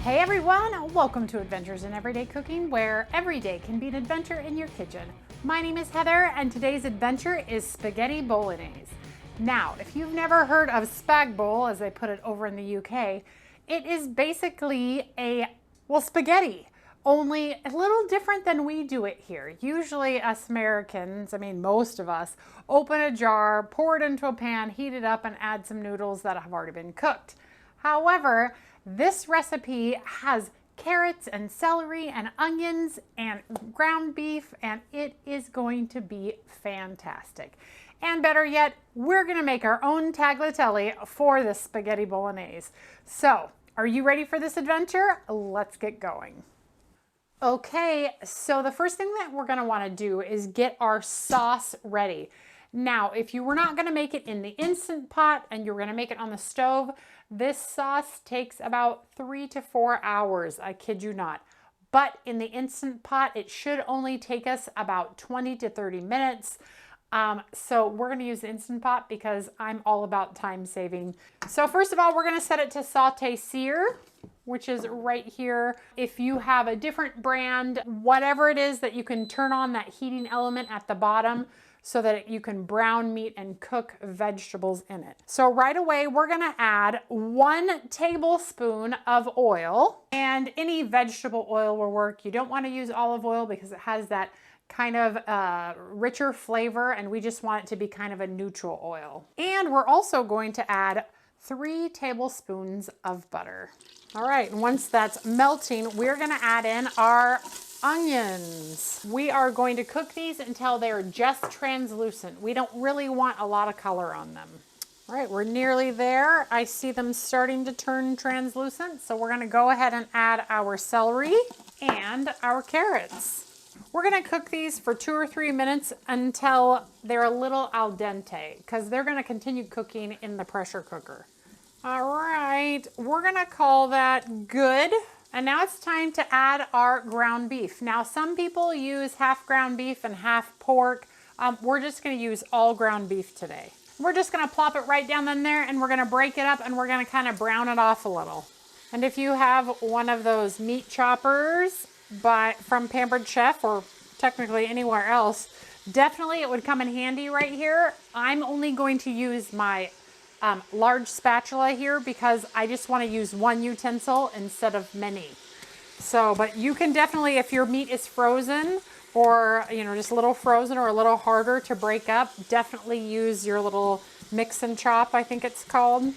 Hey everyone, welcome to Adventures in Everyday Cooking, where every day can be an adventure in your kitchen. My name is Heather, and today's adventure is spaghetti bolognese. Now, if you've never heard of spag bowl, as they put it over in the UK, it is basically spaghetti, only a little different than we do it here. Usually us Americans, most of us, open a jar, pour it into a pan, heat it up, and add some noodles that have already been cooked. However, this recipe has carrots and celery and onions and ground beef, and it is going to be fantastic. And better yet, we're going to make our own tagliatelle for the spaghetti bolognese. So, are you ready for this adventure? Let's get going. Okay, so the first thing that we're going to want to do is get our sauce ready. Now, if you were not going to make it in the Instant Pot and you're going to make it on the stove, this sauce takes about 3 to 4 hours, I kid you not. But in the Instant Pot, it should only take us about 20 to 30 minutes. So we're going to use the Instant Pot because I'm all about time saving. So first of all, we're going to set it to saute sear, which is right here. If you have a different brand, whatever it is that you can turn on that heating element at the bottom, so that you can brown meat and cook vegetables in it. So right away, we're gonna add 1 tablespoon of oil, and any vegetable oil will work. You don't wanna use olive oil because it has that kind of richer flavor, and we just want it to be kind of a neutral oil. And we're also going to add 3 tablespoons of butter. All right, and once that's melting, we're gonna add in our onions. We are going to cook these until they're just translucent. We don't really want a lot of color on them. All right, we're nearly there. I see them starting to turn translucent, so we're gonna go ahead and add our celery and our carrots. We're gonna cook these for 2 or 3 minutes until they're a little al dente, because they're gonna continue cooking in the pressure cooker. All right, we're gonna call that good. And now it's time to add our ground beef. Now, some people use half ground beef and half pork. We're just gonna use all ground beef today. We're just gonna plop it right down in there, and we're gonna break it up, and we're gonna kind of brown it off a little. And if you have one of those meat choppers from Pampered Chef, or technically anywhere else, definitely it would come in handy right here. I'm only going to use my large spatula here because I just want to use one utensil instead of many. So, but you can definitely, if your meat is frozen or, just a little frozen or a little harder to break up, definitely use your little mix and chop, I think it's called.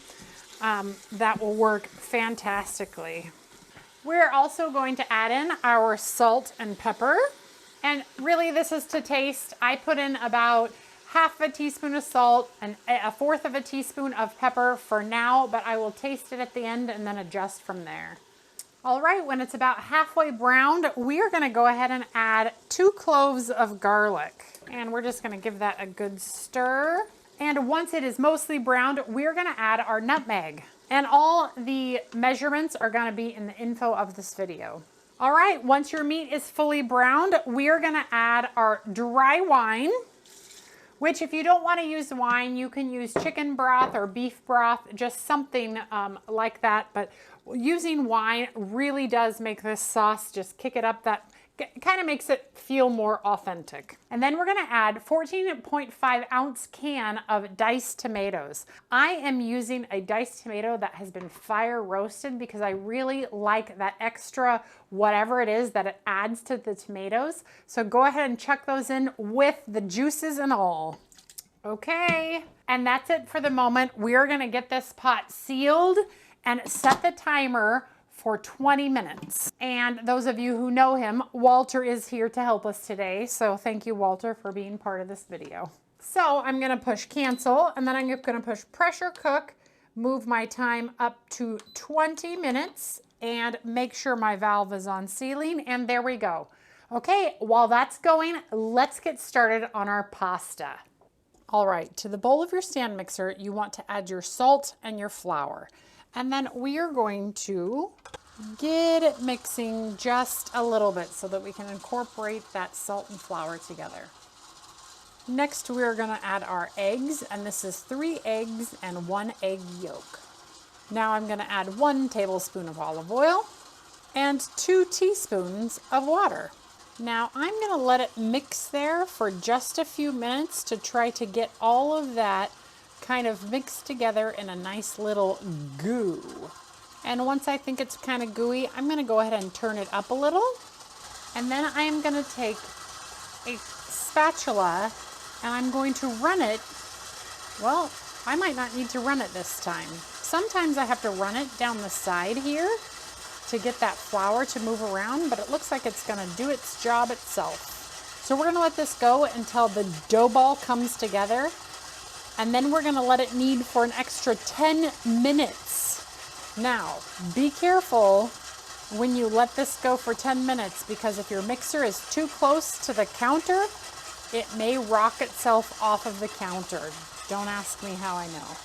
That will work fantastically. We're also going to add in our salt and pepper. And really this is to taste. I put in about half a teaspoon of salt and 1/4 of a teaspoon of pepper for now, but I will taste it at the end and then adjust from there. All right, when it's about halfway browned, we are gonna go ahead and add 2 cloves of garlic. And we're just gonna give that a good stir. And once it is mostly browned, we're gonna add our nutmeg. And all the measurements are gonna be in the info of this video. All right, once your meat is fully browned, we are gonna add our dry wine, which if you don't want to use wine, you can use chicken broth or beef broth, just something like that. But using wine really does make this sauce just kick it up. That kind of makes it feel more authentic. And then we're going to add 14.5 ounce can of diced tomatoes. I am using a diced tomato that has been fire roasted because I really like that extra whatever it is that it adds to the tomatoes. So go ahead and chuck those in with the juices and all. Okay, and that's it for the moment. We're going to get this pot sealed and set the timer for 20 minutes. And those of you who know him, Walter is here to help us today. So thank you, Walter, for being part of this video. So I'm gonna push cancel, and then I'm gonna push pressure cook, move my time up to 20 minutes, and make sure my valve is on sealing, and there we go. Okay, while that's going, let's get started on our pasta. All right, to the bowl of your stand mixer, you want to add your salt and your flour. And then we are going to get it mixing just a little bit so that we can incorporate that salt and flour together. Next, we're going to add our eggs, and this is 3 eggs and 1 egg yolk. Now I'm going to add 1 tablespoon of olive oil, and 2 teaspoons of water. Now I'm going to let it mix there for just a few minutes to try to get all of that kind of mixed together in a nice little goo. And once I think it's kind of gooey, I'm going to go ahead and turn it up a little. And then I'm going to take a spatula and I'm going to run it. Well, I might not need to run it this time. Sometimes I have to run it down the side here to get that flour to move around, but it looks like it's going to do its job itself. So we're going to let this go until the dough ball comes together, and then we're going to let it knead for an extra 10 minutes. Now, be careful when you let this go for 10 minutes, because if your mixer is too close to the counter, it may rock itself off of the counter. Don't ask me how I know.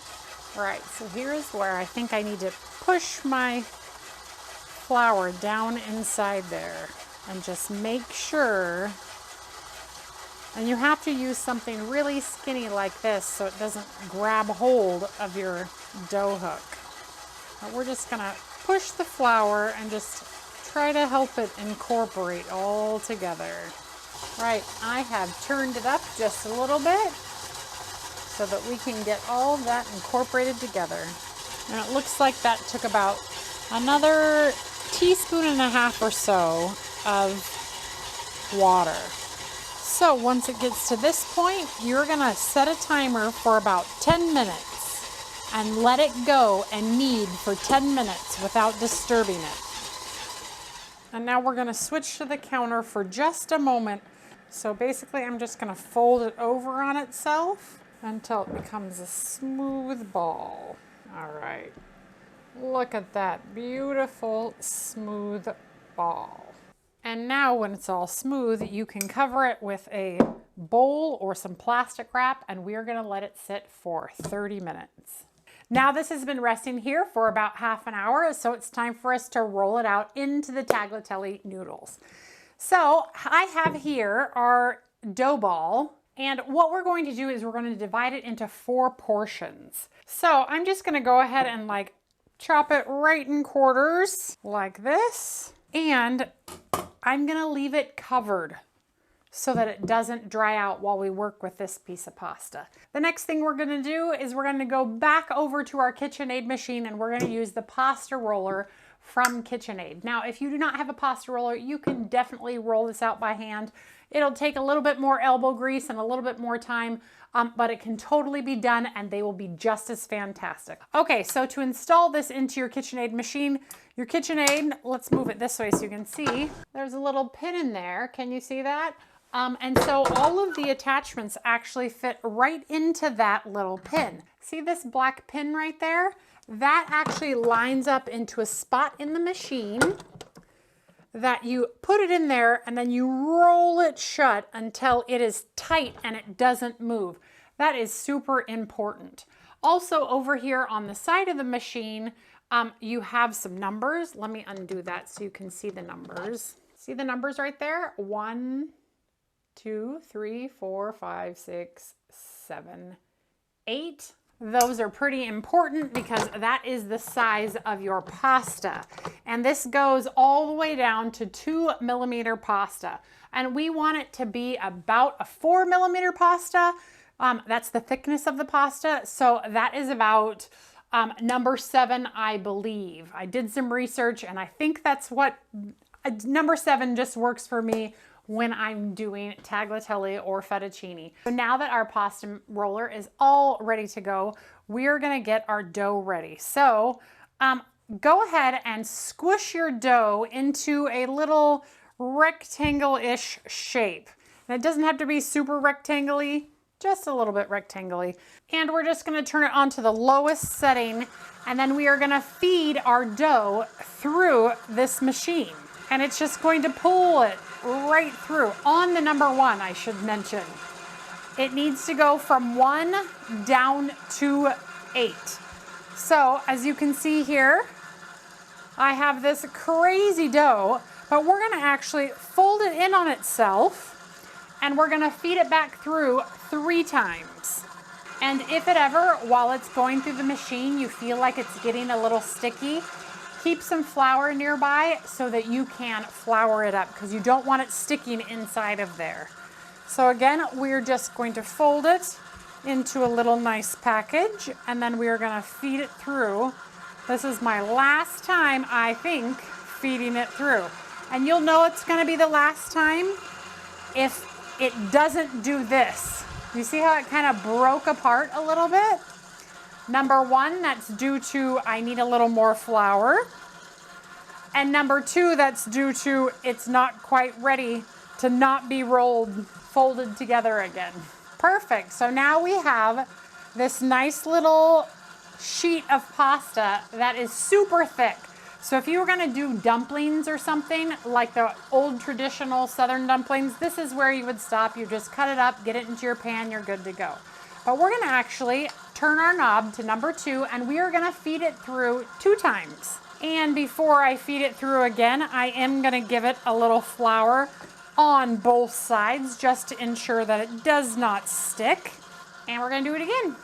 All right, so here's where I think I need to push my flour down inside there and just make sure. And you have to use something really skinny like this so it doesn't grab hold of your dough hook. But we're just gonna push the flour and just try to help it incorporate all together. Right, I have turned it up just a little bit so that we can get all that incorporated together. And it looks like that took about another teaspoon and a half or so of water. So once it gets to this point, you're gonna set a timer for about 10 minutes and let it go and knead for 10 minutes without disturbing it. And now we're gonna switch to the counter for just a moment. So basically I'm just gonna fold it over on itself until it becomes a smooth ball. All right, look at that beautiful smooth ball. And now when it's all smooth, you can cover it with a bowl or some plastic wrap, and we're gonna let it sit for 30 minutes. Now this has been resting here for about half an hour, so it's time for us to roll it out into the tagliatelle noodles. So I have here our dough ball, and what we're going to do is we're going to divide it into 4 portions. So I'm just going to go ahead and like chop it right in quarters like this, and I'm going to leave it covered so that it doesn't dry out while we work with this piece of pasta. The next thing we're going to do is we're going to go back over to our KitchenAid machine, and we're going to use the pasta roller from KitchenAid. Now, if you do not have a pasta roller, you can definitely roll this out by hand. It'll take a little bit more elbow grease and a little bit more time, but it can totally be done and they will be just as fantastic. Okay, so to install this into your KitchenAid machine, your KitchenAid, let's move it this way so you can see. There's a little pin in there. Can you see that? And so all of the attachments actually fit right into that little pin. See this black pin right there? That actually lines up into a spot in the machine that you put it in there, and then you roll it shut until it is tight and it doesn't move. That is super important. Also over here on the side of the machine, you have some numbers. Let me undo that so you can see the numbers. See the numbers right there? 1, 2, 3, 4, 5, 6, 7, 8. Those are pretty important because that is the size of your pasta. And this goes all the way down to 2mm pasta. And we want it to be about a 4mm pasta. That's the thickness of the pasta. So that is about number 7, I believe. I did some research and I think that's what number 7 just works for me when I'm doing tagliatelle or fettuccine. So now that our pasta roller is all ready to go, we're gonna get our dough ready. So go ahead and squish your dough into a little rectangle-ish shape. And it doesn't have to be super rectangle-y, just a little bit rectangle-y. And we're just gonna turn it on to the lowest setting, and then we are gonna feed our dough through this machine. And it's just going to pull it right through on the number 1, I should mention. It needs to go from 1 down to 8. So as you can see here, I have this crazy dough, but we're gonna actually fold it in on itself and we're gonna feed it back through 3 times. And if it ever, while it's going through the machine, you feel like it's getting a little sticky, keep some flour nearby so that you can flour it up because you don't want it sticking inside of there. So again, we're just going to fold it into a little nice package, and then we are going to feed it through. This is my last time, I think, feeding it through. And you'll know it's going to be the last time if it doesn't do this. You see how it kind of broke apart a little bit? Number one, that's due to I need a little more flour. And number two, that's due to it's not quite ready to not be rolled, folded together again. Perfect. So now we have this nice little sheet of pasta that is super thick. So if you were going to do dumplings or something like the old traditional Southern dumplings, this is where you would stop. You just cut it up, get it into your pan, you're good to go. But we're going to actually turn our knob to number 2, and we are going to feed it through 2 times. And before I feed it through again, I am going to give it a little flour on both sides just to ensure that it does not stick. And we're going to do it again.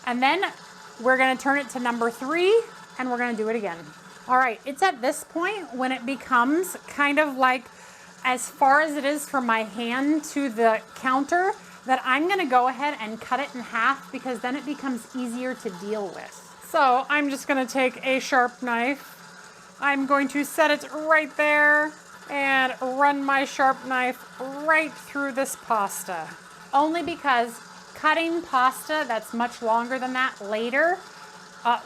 And then we're going to turn it to number 3, and we're going to do it again. All right, it's at this point when it becomes kind of like as far as it is from my hand to the counter that I'm going to go ahead and cut it in half because then it becomes easier to deal with. So I'm just going to take a sharp knife. I'm going to set it right there and run my sharp knife right through this pasta. Only because cutting pasta that's much longer than that later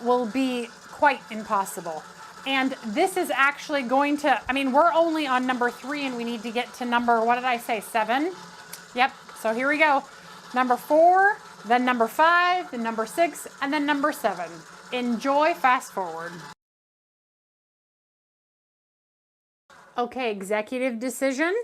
will be quite impossible. And this is actually going to, I mean, we're only on number 3 and we need to get to number, what did I say, 7? Yep, so here we go. Number 4, then number 5, then number 6, and then number 7. Enjoy, fast forward. Okay, executive decision.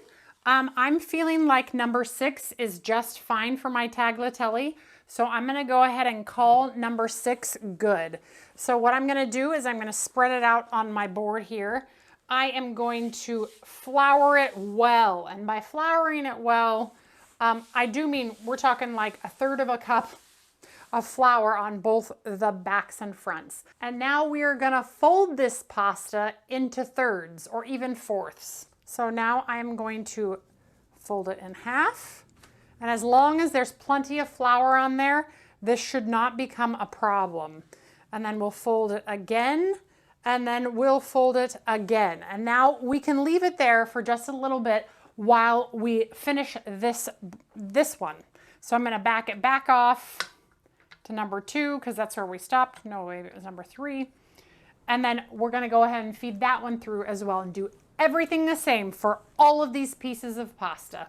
I'm feeling like number 6 is just fine for my tagliatelle. So I'm going to go ahead and call number 6 good. So what I'm going to do is I'm going to spread it out on my board here. I am going to flour it well. And by flouring it well, I do mean we're talking like 1/3 cup of flour on both the backs and fronts. And now we are going to fold this pasta into thirds or even fourths. So now I'm going to fold it in half. And as long as there's plenty of flour on there, this should not become a problem. And then we'll fold it again, and then we'll fold it again. And now we can leave it there for just a little bit while we finish this one. So I'm going to back it back off to number 2 because that's where we stopped. No, wait, it was number 3. And then we're going to go ahead and feed that one through as well and do everything the same for all of these pieces of pasta.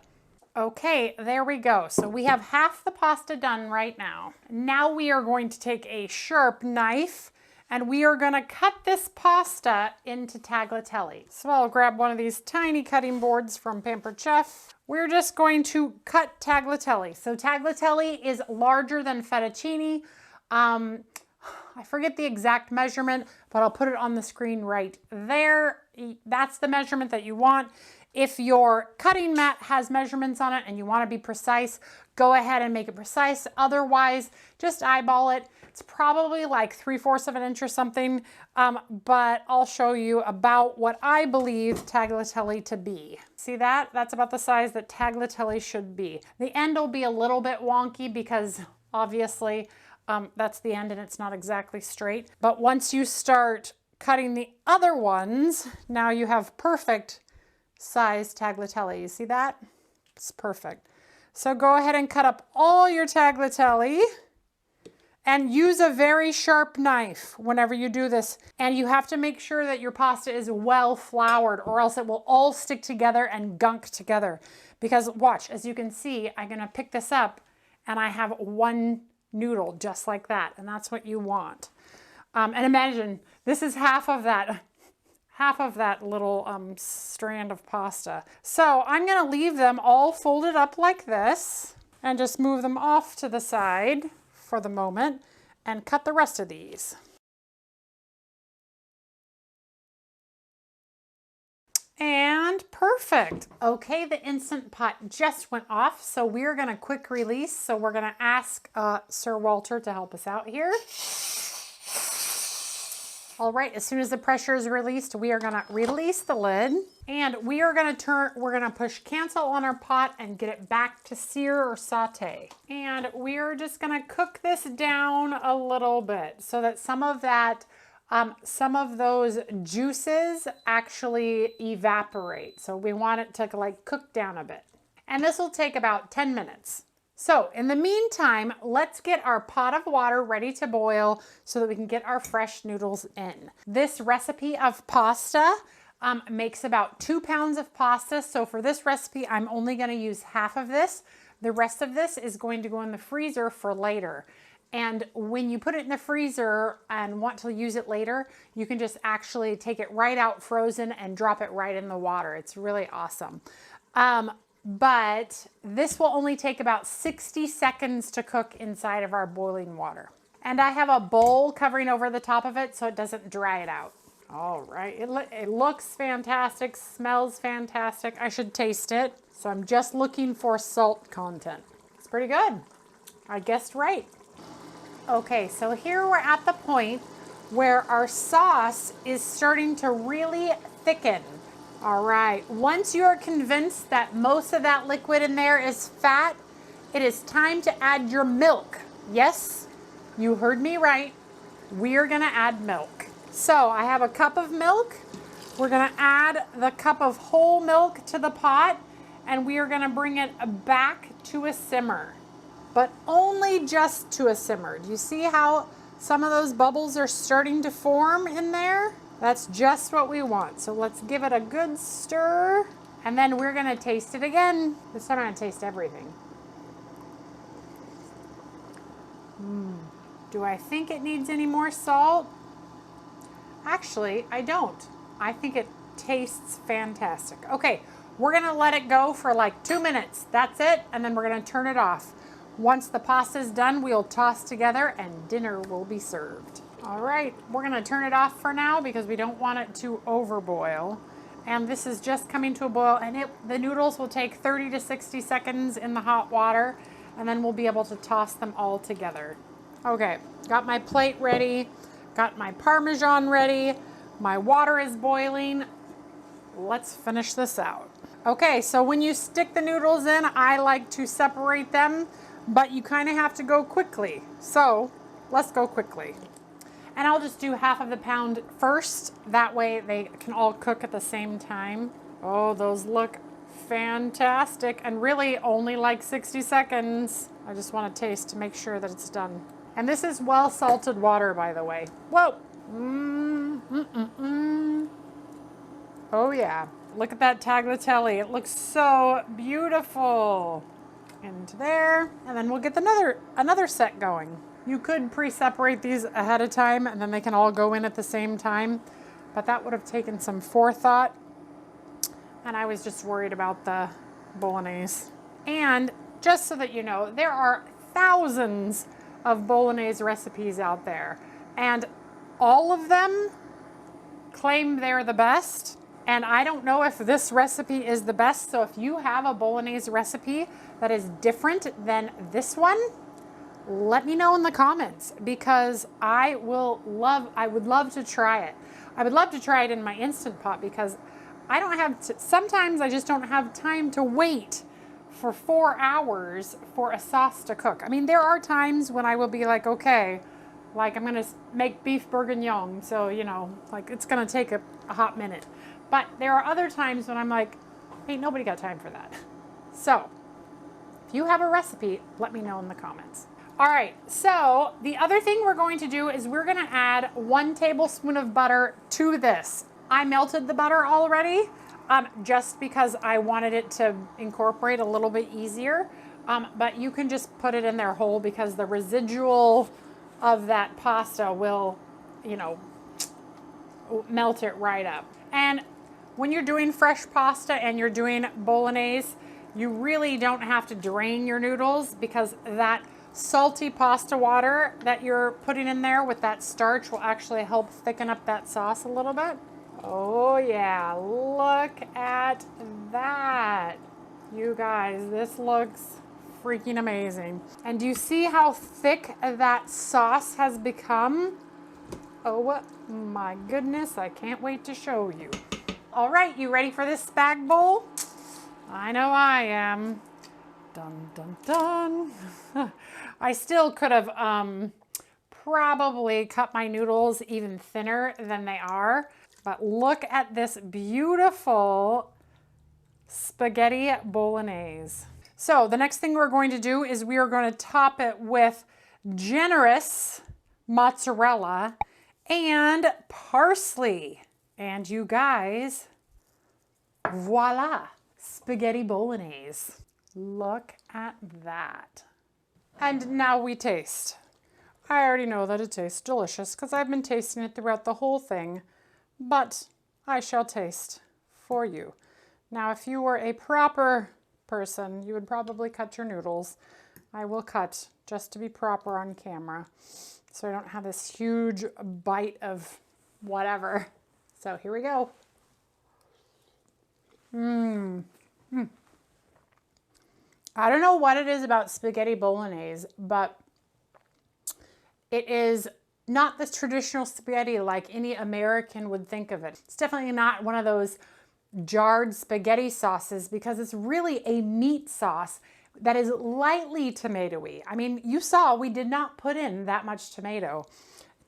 Okay, there we go. So we have half the pasta done right now. Now we are going to take a sharp knife and we are going to cut this pasta into tagliatelle. So I'll grab one of these tiny cutting boards from Pampered Chef. We're just going to cut tagliatelle. So tagliatelle is larger than fettuccine. I forget the exact measurement, but I'll put it on the screen right there. That's the measurement that you want. If your cutting mat has measurements on it and you want to be precise, go ahead and make it precise. Otherwise, just eyeball it. It's probably like 3/4 of an inch or something, but I'll show you about what I believe tagliatelle to be. See that? That's about the size that tagliatelle should be. The end will be a little bit wonky because obviously that's the end and it's not exactly straight. But once you start cutting the other ones, now you have perfect size tagliatelle. You see that? It's perfect. So go ahead and cut up all your tagliatelle and use a very sharp knife whenever you do this. And you have to make sure that your pasta is well floured or else it will all stick together and gunk together. Because watch, as you can see, I'm gonna pick this up and I have one noodle just like that. And that's what you want. And imagine this is half of that little strand of pasta. So I'm going to leave them all folded up like this and just move them off to the side for the moment and cut the rest of these. And perfect. Okay, the Instant Pot just went off, so we're going to quick release. So we're going to ask Sir Walter to help us out here. All right, as soon as the pressure is released, we are gonna release the lid and we're gonna push cancel on our pot and get it back to sear or saute. And we're just gonna cook this down a little bit so that some of those juices actually evaporate. So we want it to like cook down a bit. And this will take about 10 minutes. So in the meantime, let's get our pot of water ready to boil so that we can get our fresh noodles in. This recipe of pasta makes about 2 pounds of pasta. So for this recipe, I'm only gonna use half of this. The rest of this is going to go in the freezer for later. And when you put it in the freezer and want to use it later, you can just actually take it right out frozen and drop it right in the water. It's really awesome. But this will only take about 60 seconds to cook inside of our boiling water. And I have a bowl covering over the top of it so it doesn't dry it out. All right, it looks fantastic, smells fantastic. I should taste it. So I'm just looking for salt content. It's pretty good. I guessed right. Okay, so here we're at the point where our sauce is starting to really thicken. All right, once you are convinced that most of that liquid in there is fat, it is time to add your milk. Yes, you heard me right. We're gonna add milk. So I have a cup of milk. We're gonna add the cup of whole milk to the pot and we are gonna bring it back to a simmer, but only just to a simmer. Do you see how some of those bubbles are starting to form in there? That's just what we want. So let's give it a good stir and then we're gonna taste it again. This time I'm gonna taste everything. Do I think it needs any more salt? Actually, I don't. I think it tastes fantastic. Okay, we're gonna let it go for like 2 minutes. That's it, and then we're gonna turn it off. Once the pasta is done, we'll toss together and dinner will be served. All right, we're gonna turn it off for now because we don't want it to overboil. And this is just coming to a boil and the noodles will take 30 to 60 seconds in the hot water and then we'll be able to toss them all together. Okay, got my plate ready, got my Parmesan ready, my water is boiling. Let's finish this out. Okay, so when you stick the noodles in, I like to separate them, but you kind of have to go quickly. So let's go quickly. And I'll just do half of the pound first. That way they can all cook at the same time. Oh, those look fantastic and really only like 60 seconds. I just want to taste to make sure that it's done. And this is well salted water, by the way. Whoa. Oh yeah, look at that tagliatelle. It looks so beautiful. Into there, and then we'll get another set going. You could pre-separate these ahead of time and then they can all go in at the same time, but that would have taken some forethought. And I was just worried about the bolognese. And just so that you know, there are thousands of bolognese recipes out there, and all of them claim they're the best. And I don't know if this recipe is the best. So if you have a bolognese recipe that is different than this one, let me know in the comments because I would love to try it. I would love to try it in my Instant Pot because I don't have to, sometimes I just don't have time to wait for 4 hours for a sauce to cook. I mean, there are times when I will be like, okay, like I'm gonna make beef bourguignon, so you know, like it's gonna take a hot minute. But there are other times when I'm like, ain't nobody got time for that. So if you have a recipe, let me know in the comments. All right, so the other thing we're going to do is we're gonna add 1 tablespoon of butter to this. I melted the butter already just because I wanted it to incorporate a little bit easier. But you can just put it in there whole because the residual of that pasta will, you know, melt it right up. And when you're doing fresh pasta and you're doing bolognese, you really don't have to drain your noodles because that salty pasta water that you're putting in there with that starch will actually help thicken up that sauce a little bit. Oh yeah, look at that. You guys, this looks freaking amazing. And do you see how thick that sauce has become? Oh my goodness, I can't wait to show you. All right, you ready for this spag bowl? I know I am. Dun, dun, dun. I still could have probably cut my noodles even thinner than they are, but look at this beautiful spaghetti bolognese. So the next thing we're going to do is we are going to top it with generous mozzarella and parsley. And you guys, voila, spaghetti bolognese. Look at that. And now we taste. I already know that it tastes delicious because I've been tasting it throughout the whole thing, but I shall taste for you. Now, if you were a proper person, you would probably cut your noodles. I will cut just to be proper on camera, so I don't have this huge bite of whatever. So here we go. I don't know what it is about spaghetti bolognese, but it is not the traditional spaghetti like any American would think of it. It's definitely not one of those jarred spaghetti sauces because it's really a meat sauce that is lightly tomatoey. I mean, you saw we did not put in that much tomato.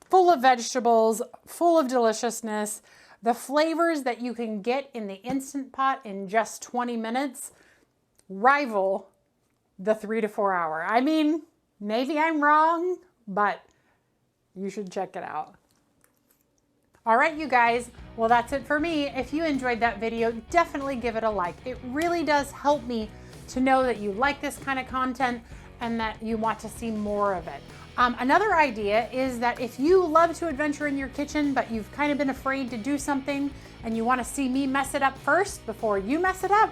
Full of vegetables, full of deliciousness. The flavors that you can get in the Instant Pot in just 20 minutes rival the 3 to 4 hour. I mean, maybe I'm wrong, but you should check it out. All right, you guys, well, that's it for me. If you enjoyed that video, definitely give it a like. It really does help me to know that you like this kind of content and that you want to see more of it. Another idea is that if you love to adventure in your kitchen, but you've kind of been afraid to do something and you want to see me mess it up first before you mess it up,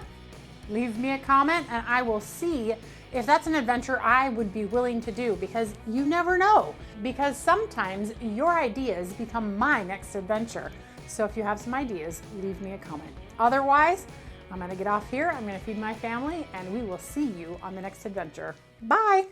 leave me a comment and I will see if that's an adventure I would be willing to do, because you never know, because sometimes your ideas become my next adventure. So if you have some ideas, leave me a comment. Otherwise, I'm gonna get off here, I'm gonna feed my family, and we will see you on the next adventure. Bye.